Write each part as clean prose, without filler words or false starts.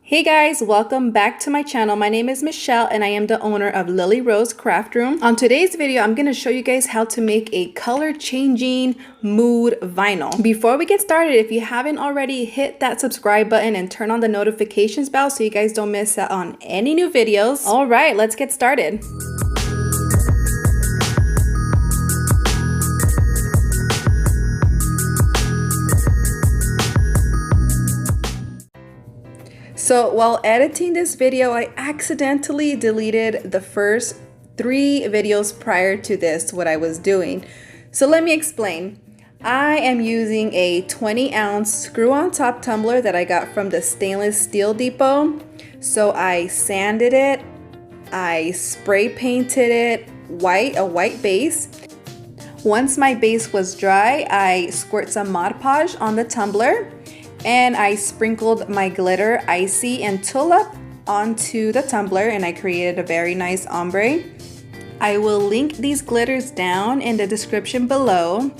Hey guys, welcome back to my channel. My name is Michelle and I am the owner of Lily Rose Craft Room. On today's video, I'm going to show you guys how to make a color changing mood vinyl. Before we get started, if you haven't already, hit that subscribe button and turn on the notifications bell so you guys don't miss out on any new videos. All right, let's get started. So while editing this video, I accidentally deleted the first 3 videos prior to this, what I was doing. So let me explain. I am using a 20-ounce screw-on top tumbler that I got from the Stainless Steel Depot. So I sanded it, I spray painted it white, a white base. Once my base was dry, I squirt some Mod Podge on the tumbler. And I sprinkled my glitter, icy, and tulip onto the tumbler, and I created a very nice ombre. I will link these glitters down in the description below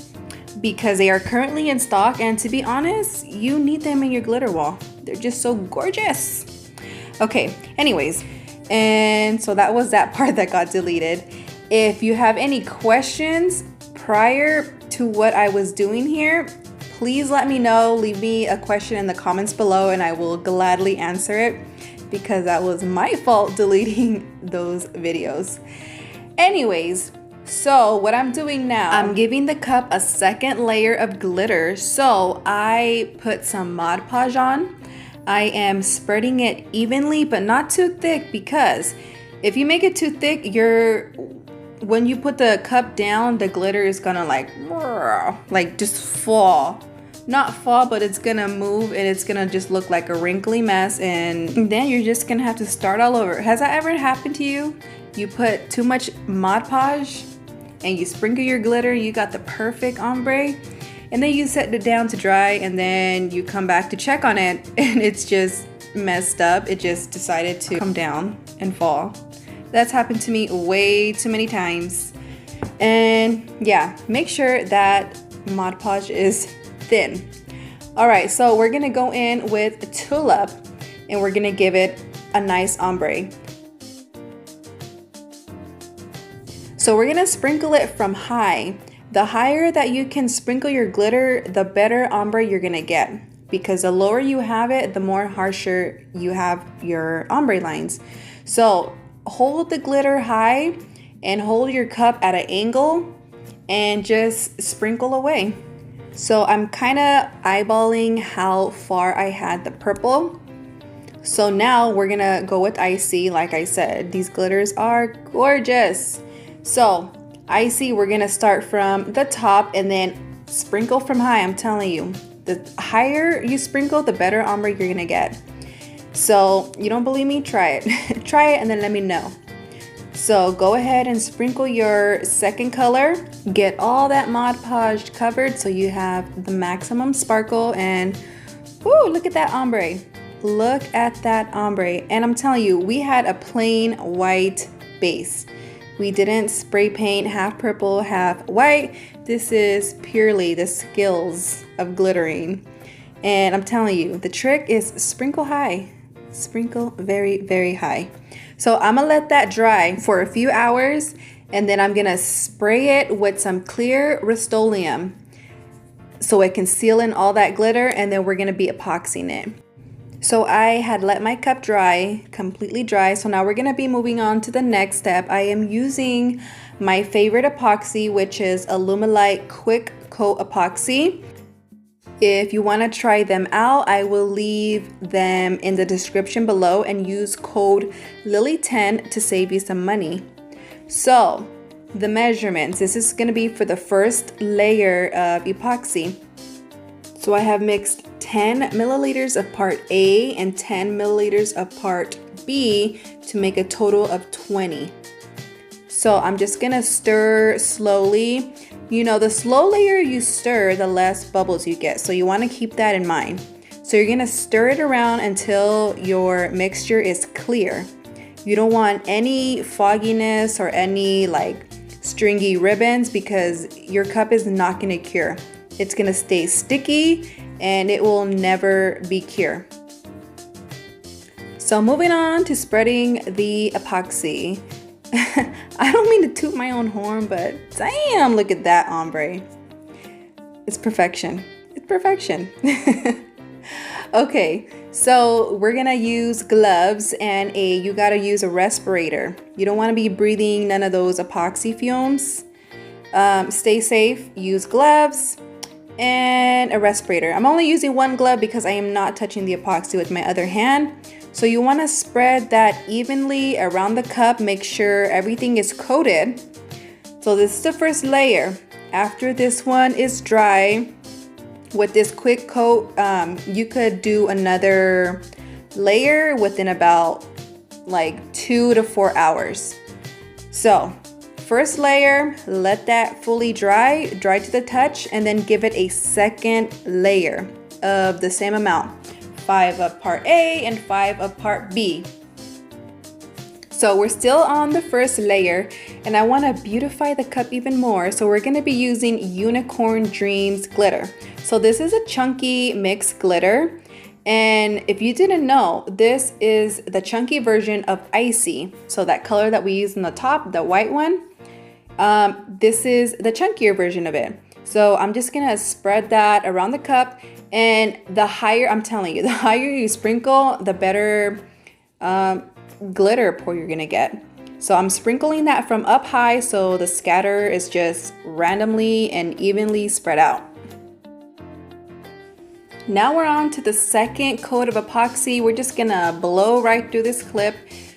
because they are currently in stock, and to be honest, you need them in your glitter wall. They're just so gorgeous. Okay, anyways, and so that was that part that got deleted. If you have any questions prior to what I was doing here, please let me know. Leave me a question in the comments below and I will gladly answer it because that was my fault deleting those videos. Anyways, so what I'm doing now, I'm giving the cup a second layer of glitter. So I put some Mod Podge on. I am spreading it evenly but not too thick, because if you make it too thick, when you put the cup down, the glitter is gonna like just fall. Not fall, but it's gonna move and it's gonna just look like a wrinkly mess, and then you're just gonna have to start all over. Has that ever happened to you? You put too much Mod Podge and you sprinkle your glitter, you got the perfect ombre, and then you set it down to dry, and then you come back to check on it and it's just messed up. It just decided to come down and fall. That's happened to me way too many times. And yeah, make sure that Mod Podge is thin. All right, so we're gonna go in with tulip and we're gonna give it a nice ombre. So we're gonna sprinkle it from high. The higher that you can sprinkle your glitter, the better ombre you're gonna get, because the lower you have it, the more harsher you have your ombre lines. So hold the glitter high and hold your cup at an angle and just sprinkle away. So I'm kind of eyeballing how far I had the purple. So now we're gonna go with icy. Like I said, these glitters are gorgeous. So icy, we're gonna start from the top and then sprinkle from high. I'm telling you, the higher you sprinkle, the better ombre you're gonna get. So you don't believe me? Try it. Try it and then let me know. So go ahead and sprinkle your second color. Get all that Mod Podge covered so you have the maximum sparkle, and whoo, look at that ombre. Look at that ombre. And I'm telling you, we had a plain white base. We didn't spray paint half purple, half white. This is purely the skills of glittering. And I'm telling you, the trick is sprinkle high. Sprinkle very, very high. So I'm gonna let that dry for a few hours, and then I'm gonna spray it with some clear Rust-Oleum so it can seal in all that glitter, and then we're gonna be epoxying it. So I had let my cup dry, completely dry, so now we're gonna be moving on to the next step. I am using my favorite epoxy, which is Alumilite Quick Coat Epoxy. If you want to try them out, I will leave them in the description below, and use code LILY10 to save you some money. So the measurements, this is going to be for the first layer of epoxy. So I have mixed 10 milliliters of part A and 10 milliliters of part B to make a total of 20. So I'm just gonna stir slowly. You know, the slow layer you stir, the less bubbles you get. So you wanna keep that in mind. So you're gonna stir it around until your mixture is clear. You don't want any fogginess or any like stringy ribbons, because your cup is not gonna cure. It's gonna stay sticky and it will never be cure. So moving on to spreading the epoxy. I don't mean to toot my own horn, but damn, look at that ombre. It's perfection. It's perfection. Okay, so we're gonna use gloves and you gotta use a respirator. You don't wanna be breathing none of those epoxy fumes. Stay safe, use gloves and a respirator. I'm only using one glove because I am not touching the epoxy with my other hand. So you wanna spread that evenly around the cup, make sure everything is coated. So this is the first layer. After this one is dry, with this quick coat, you could do another layer within about like 2 to 4 hours. So first layer, let that fully dry to the touch, and then give it a second layer of the same amount, 5 of part A and 5 of part B. So we're still on the first layer, and I want to beautify the cup even more. So we're going to be using Unicorn Dreams glitter. So this is a chunky mixed glitter. And if you didn't know, this is the chunky version of Icy. So that color that we use in the top, the white one, this is the chunkier version of it. So I'm just going to spread that around the cup. And the higher, I'm telling you, the higher you sprinkle, the better glitter pour you're gonna get. So I'm sprinkling that from up high so the scatter is just randomly and evenly spread out. Now we're on to the second coat of epoxy. We're just gonna blow right through this clip.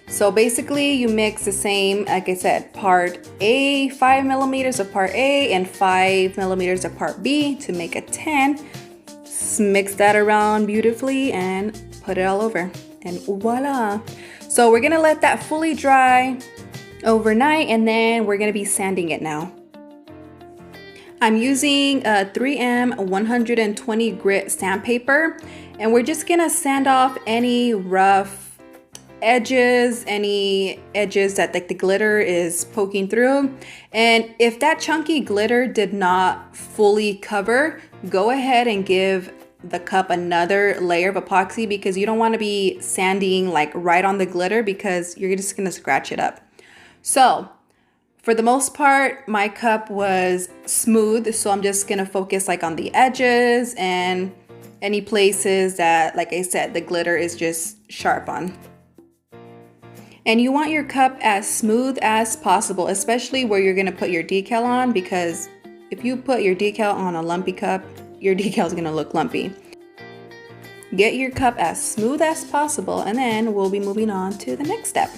So basically you mix the same, like I said, part A, 5 millimeters of part A and 5 millimeters of part B to make a 10. Mix that around beautifully and put it all over, and voila. So we're gonna let that fully dry overnight, and then we're gonna be sanding it now. I'm using a 3M 120 grit sandpaper, and we're just gonna sand off any rough edges, any edges that like the glitter is poking through. And if that chunky glitter did not fully cover, go ahead and give the cup another layer of epoxy, because you don't want to be sanding like right on the glitter because you're just going to scratch it up. So for the most part, my cup was smooth, so I'm just going to focus like on the edges and any places that, like I said, the glitter is just sharp on. And you want your cup as smooth as possible, especially where you're going to put your decal on, because if you put your decal on a lumpy cup, your decal is going to look lumpy. Get your cup as smooth as possible, and then we'll be moving on to the next step.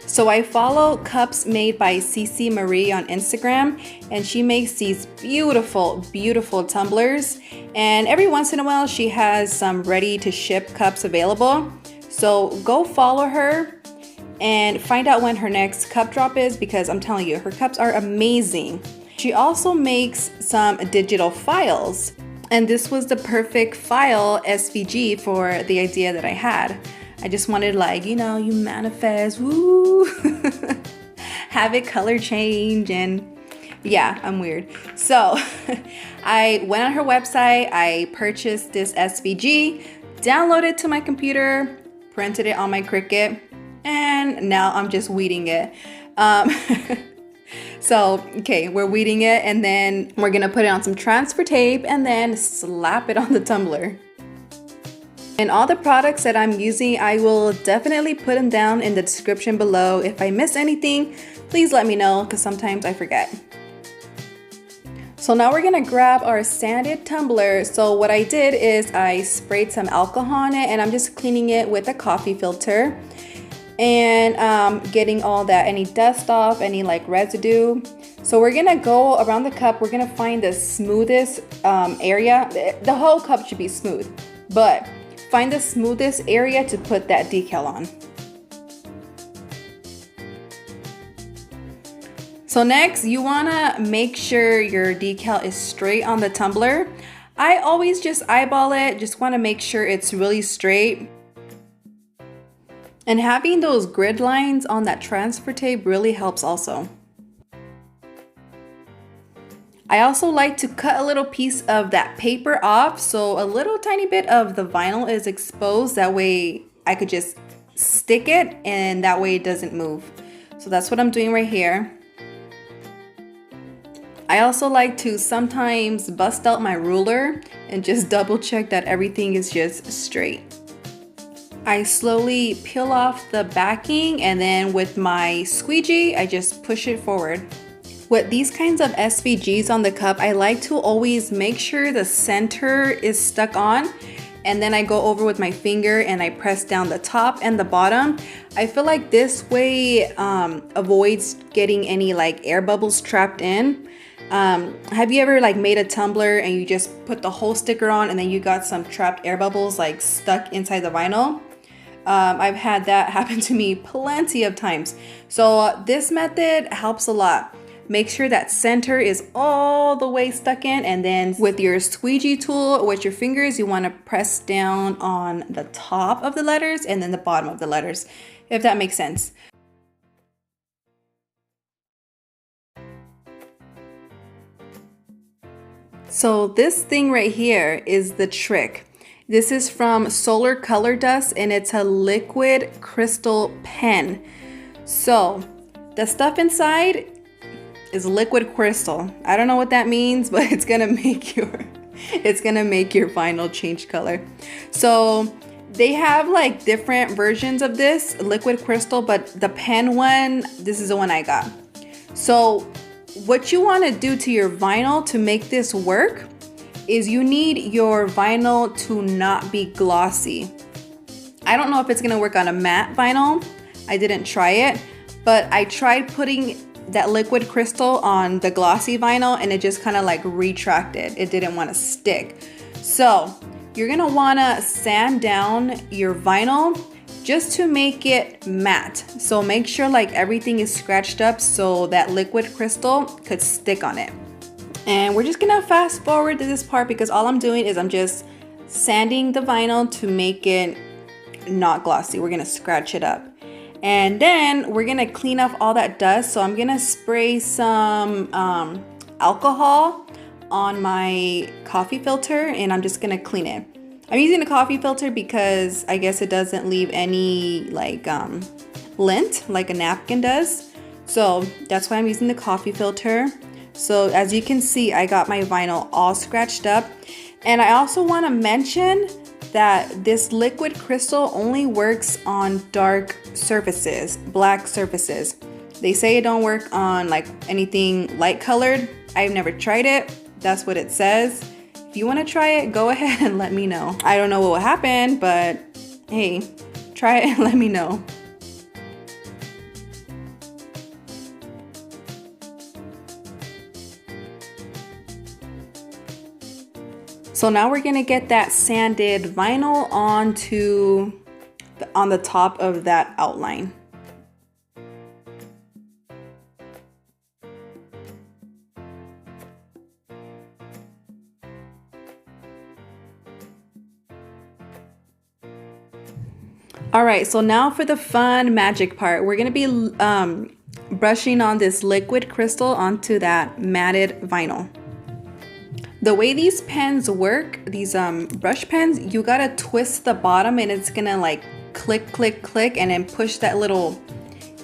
So I follow Cups Made by CC Marie on Instagram, and she makes these beautiful, beautiful tumblers. And every once in a while, she has some ready to ship cups available. So go follow her and find out when her next cup drop is, because I'm telling you, her cups are amazing. She also makes some digital files, and this was the perfect file SVG for the idea that I had. I just wanted, like, you know, you manifest, woo, have it color change, and yeah, I'm weird. So I went on her website, I purchased this SVG, downloaded it to my computer, printed it on my Cricut, and now I'm just weeding it. So, okay, we're weeding it, and then we're gonna put it on some transfer tape and then slap it on the tumbler. And all the products that I'm using, I will definitely put them down in the description below. If I miss anything, please let me know, because sometimes I forget. So now we're gonna grab our sanded tumbler. So what I did is I sprayed some alcohol on it, and I'm just cleaning it with a coffee filter and getting all that, any dust off, any like residue. So we're gonna go around the cup. We're gonna find the smoothest area. The whole cup should be smooth, but find the smoothest area to put that decal on. So next, you wanna make sure your decal is straight on the tumbler. I always just eyeball it, just wanna make sure it's really straight. And having those grid lines on that transfer tape really helps also. I also like to cut a little piece of that paper off so a little tiny bit of the vinyl is exposed. That way I could just stick it and that way it doesn't move. So that's what I'm doing right here. I also like to sometimes bust out my ruler and just double check that everything is just straight. I slowly peel off the backing and then with my squeegee, I just push it forward. With these kinds of SVGs on the cup, I like to always make sure the center is stuck on, and then I go over with my finger and I press down the top and the bottom. I feel like this way avoids getting any like air bubbles trapped in. Have you ever like made a tumbler and you just put the whole sticker on and then you got some trapped air bubbles like stuck inside the vinyl? I've had that happen to me plenty of times. So this method helps a lot. Make sure that center is all the way stuck in, and then with your squeegee tool with your fingers, you want to press down on the top of the letters and then the bottom of the letters, if that makes sense. So this thing right here is the trick. This is from Solar Color Dust and it's a liquid crystal pen. So the stuff inside is liquid crystal. I don't know what that means, but it's gonna make your vinyl change color. So they have like different versions of this liquid crystal, but the pen one, this is the one I got. So what you want to do to your vinyl to make this work is you need your vinyl to not be glossy. I don't know if it's gonna work on a matte vinyl. I didn't try it, but I tried putting that liquid crystal on the glossy vinyl and it just kind of like retracted. It didn't want to stick. So you're gonna wanna sand down your vinyl just to make it matte. So make sure like everything is scratched up so that liquid crystal could stick on it. And we're just gonna fast forward to this part because all I'm doing is I'm just sanding the vinyl to make it not glossy. We're gonna scratch it up. And then we're gonna clean off all that dust. So I'm gonna spray some alcohol on my coffee filter and I'm just gonna clean it. I'm using a coffee filter because I guess it doesn't leave any like lint like a napkin does. So that's why I'm using the coffee filter. So as you can see, I got my vinyl all scratched up. And I also want to mention that this liquid crystal only works on dark surfaces, black surfaces. They say it don't work on like anything light colored. I've never tried it. That's what it says. If you want to try it, go ahead and let me know. I don't know what will happen, but hey, try it and let me know. So now we're gonna get that sanded vinyl on the top of that outline. All right, so now for the fun magic part. We're gonna be brushing on this liquid crystal onto that matted vinyl. The way these pens work, these brush pens, you gotta twist the bottom and it's gonna like click, click, click, and then push that little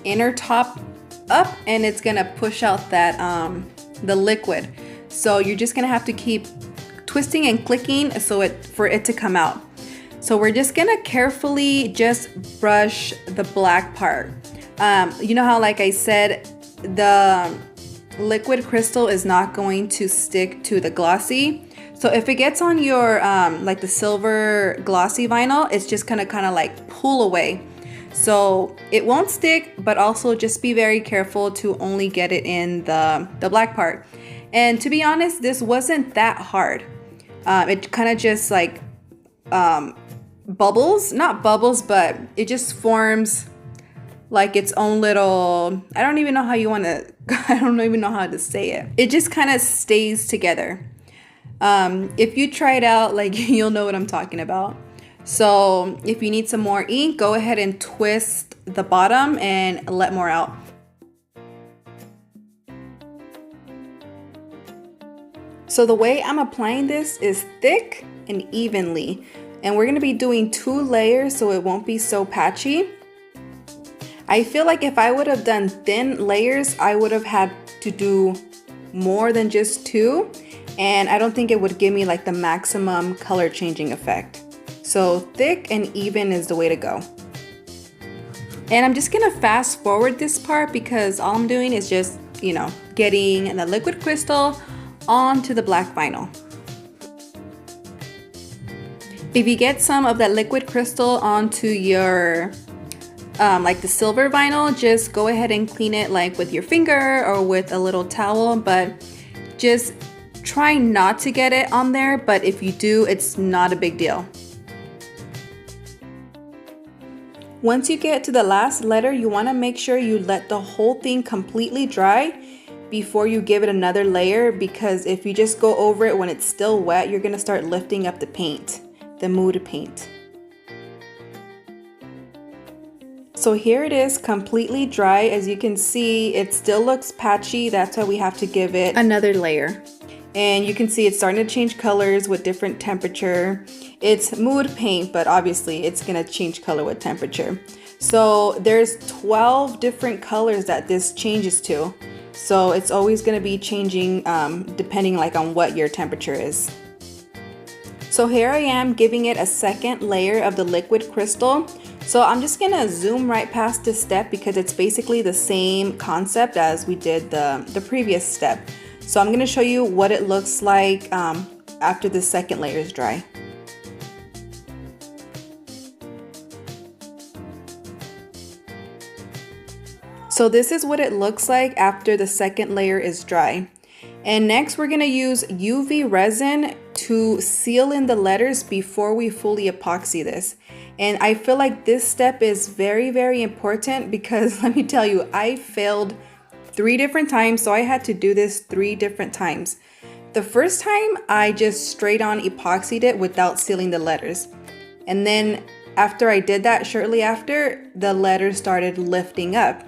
inner top up and it's gonna push out that the liquid. So you're just gonna have to keep twisting and clicking for it to come out. So we're just gonna carefully just brush the black part. You know how like I said, the liquid crystal is not going to stick to the glossy. So if it gets on your like the silver glossy vinyl, it's just gonna kind of like pull away. So it won't stick, but also just be very careful to only get it in the black part. And to be honest, this wasn't that hard. It kind of just like bubbles, not bubbles, but it just forms like its own little, I don't even know how to say it. It just kind of stays together. If you try it out, like you'll know what I'm talking about. So if you need some more ink, go ahead and twist the bottom and let more out. So the way I'm applying this is thick and evenly. And we're gonna be doing 2 layers so it won't be so patchy. I feel like if I would have done thin layers, I would have had to do more than just 2. And I don't think it would give me like the maximum color changing effect. So thick and even is the way to go. And I'm just gonna fast forward this part because all I'm doing is just, getting the liquid crystal onto the black vinyl. If you get some of that liquid crystal onto your like the silver vinyl, just go ahead and clean it like with your finger or with a little towel, but just try not to get it on there, but if you do, it's not a big deal. Once you get to the last letter, you want to make sure you let the whole thing completely dry before you give it another layer, because if you just go over it when it's still wet, you're going to start lifting up the paint, the mood paint. So here it is, completely dry. As you can see, it still looks patchy. That's why we have to give it another layer. And you can see it's starting to change colors with different temperature. It's mood paint, but obviously it's gonna change color with temperature. So there's 12 different colors that this changes to. So it's always gonna be changing depending like on what your temperature is. So here I am giving it a second layer of the liquid crystal. So I'm just gonna zoom right past this step because it's basically the same concept as we did the previous step. So I'm gonna show you what it looks like after the second layer is dry. So this is what it looks like after the second layer is dry. And next we're gonna use UV resin to seal in the letters before we fully epoxy this. And I feel like this step is very, very important because let me tell you, I failed 3 different times, so I had to do this 3 different times. The first time, I just straight on epoxied it without sealing the letters. And then after I did that, shortly after, the letters started lifting up.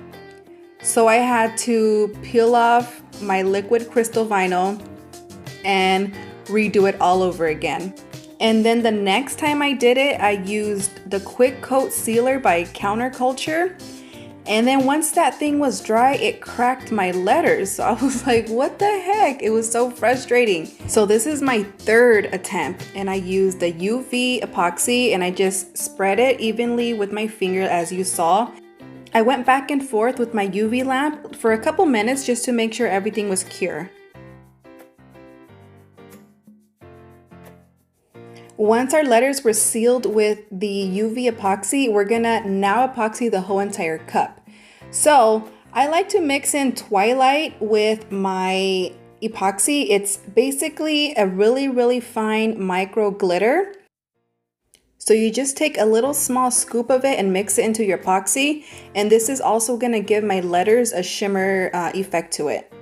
So I had to peel off my liquid crystal vinyl and redo it all over again. And then the next time I did it, I used the Quick Coat Sealer by Counterculture. And then once that thing was dry, it cracked my letters. So I was like, what the heck? It was so frustrating. So this is my 3rd attempt and I used the UV epoxy and I just spread it evenly with my finger as you saw. I went back and forth with my UV lamp for a couple minutes just to make sure everything was cure. Once our letters were sealed with the UV epoxy, we're gonna now epoxy the whole entire cup. So I like to mix in Twilight with my epoxy. It's basically a really, really fine micro glitter. So you just take a little small scoop of it and mix it into your epoxy. And this is also gonna give my letters a shimmer effect to it.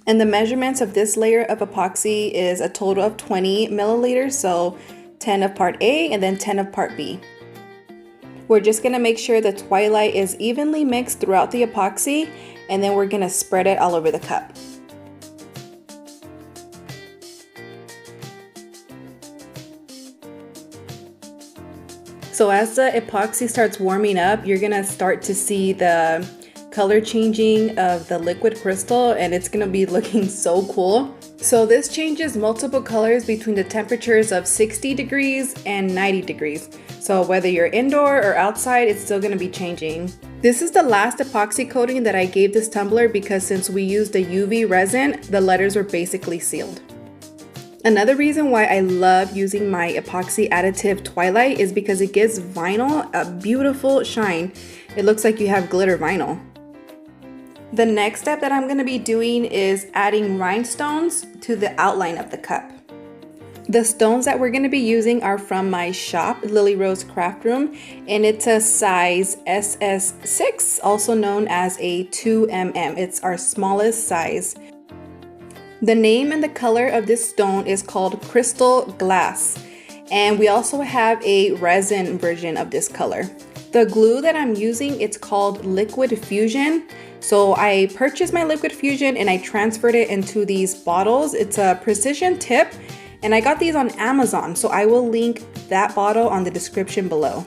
And the measurements of this layer of epoxy is a total of 20 milliliters, so 10 of part A and then 10 of part B. We're just gonna make sure the Twilight is evenly mixed throughout the epoxy, and then we're gonna spread it all over the cup. So as the epoxy starts warming up, you're gonna start to see the color changing of the liquid crystal, and it's gonna be looking so cool. So this changes multiple colors between the temperatures of 60 degrees and 90 degrees. So whether you're indoor or outside, it's still gonna be changing. This is the last epoxy coating that I gave this tumbler because since we used the UV resin, the letters were basically sealed. Another reason why I love using my epoxy additive Twilight is because it gives vinyl a beautiful shine. It looks like you have glitter vinyl. The next step that I'm going to be doing is adding rhinestones to the outline of the cup. The stones that we're going to be using are from my shop, Lily Rose Craft Room, and it's a size SS6, also known as a 2mm. It's our smallest size. The name and the color of this stone is called Crystal Glass, and we also have a resin version of this color. The glue that I'm using, it's called Liquid Fusion. So I purchased my liquid fusion and I transferred it into these bottles. It's a precision tip and I got these on Amazon. So I will link that bottle on the description below.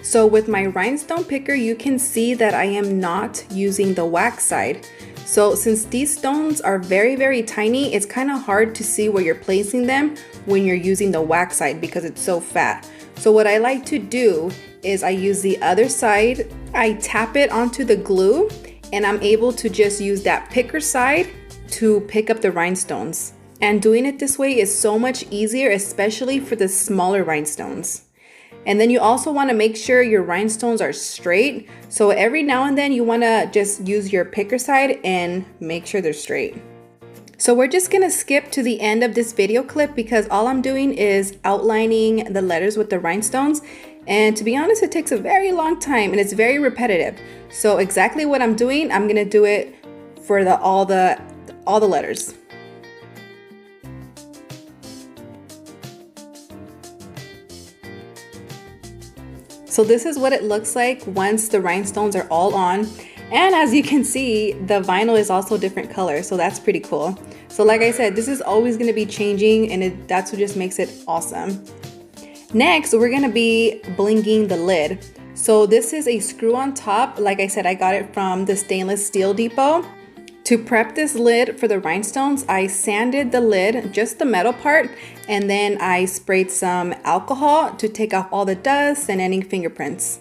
So with my rhinestone picker, you can see that I am not using the wax side. So since these stones are very, very tiny, it's kind of hard to see where you're placing them when you're using the wax side because it's so fat. So what I like to do is I use the other side, I tap it onto the glue, and I'm able to just use that picker side to pick up the rhinestones. And doing it this way is so much easier, especially for the smaller rhinestones. And then you also want to make sure your rhinestones are straight. So every now and then you want to just use your picker side and make sure they're straight. So we're just going to skip to the end of this video clip because all I'm doing is outlining the letters with the rhinestones. And to be honest, it takes a very long time and it's very repetitive. So exactly what I'm doing, I'm going to do it for all the letters. So this is what it looks like once the rhinestones are all on. And as you can see, the vinyl is also different colors, so that's pretty cool. So like I said, this is always going to be changing and that's what just makes it awesome. Next, we're going to be blinging the lid. So this is a screw on top. Like I said, I got it from the Stainless Steel Depot. To prep this lid for the rhinestones, I sanded the lid, just the metal part, and then I sprayed some alcohol to take off all the dust and any fingerprints.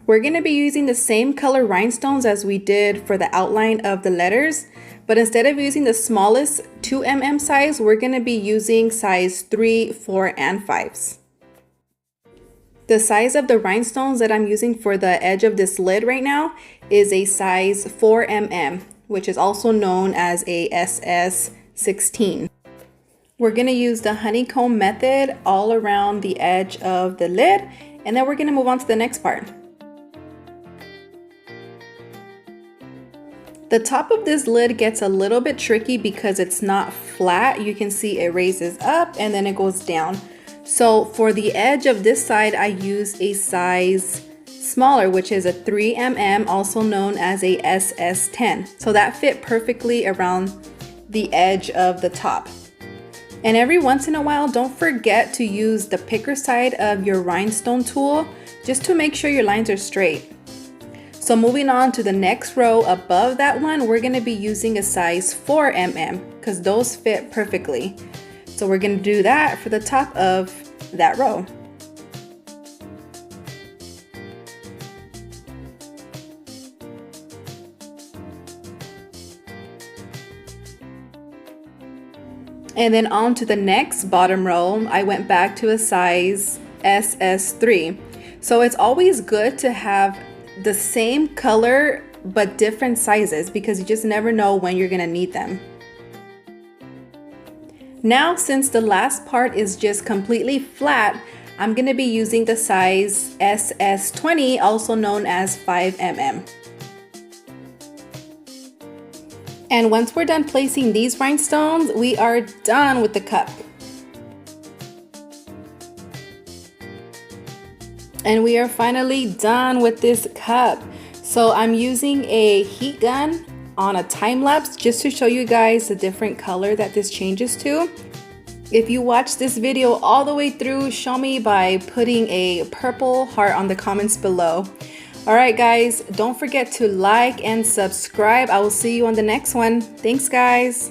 We're going to be using the same color rhinestones as we did for the outline of the letters, but instead of using the smallest 2mm size, we're going to be using size 3, 4, and 5s. The size of the rhinestones that I'm using for the edge of this lid right now is a size 4mm. Which is also known as a SS16. We're going to use the honeycomb method all around the edge of the lid, and then we're going to move on to the next part. The top of this lid gets a little bit tricky because it's not flat. You can see it raises up and then it goes down. So for the edge of this side, I use a size smaller, which is a 3mm, also known as a SS10. So that fit perfectly around the edge of the top. And every once in a while, don't forget to use the picker side of your rhinestone tool just to make sure your lines are straight. So moving on to the next row above that one, we're going to be using a size 4mm because those fit perfectly. So we're going to do that for the top of that row. And then on to the next bottom row, I went back to a size SS3. So it's always good to have the same color but different sizes because you just never know when you're gonna need them. Now, since the last part is just completely flat, I'm gonna be using the size SS20, also known as 5mm. And once we're done placing these rhinestones, we are done with the cup. And we are finally done with this cup. So I'm using a heat gun on a time lapse just to show you guys the different color that this changes to. If you watch this video all the way through, show me by putting a purple heart on the comments below. Alright guys, don't forget to like and subscribe. I will see you on the next one. Thanks guys.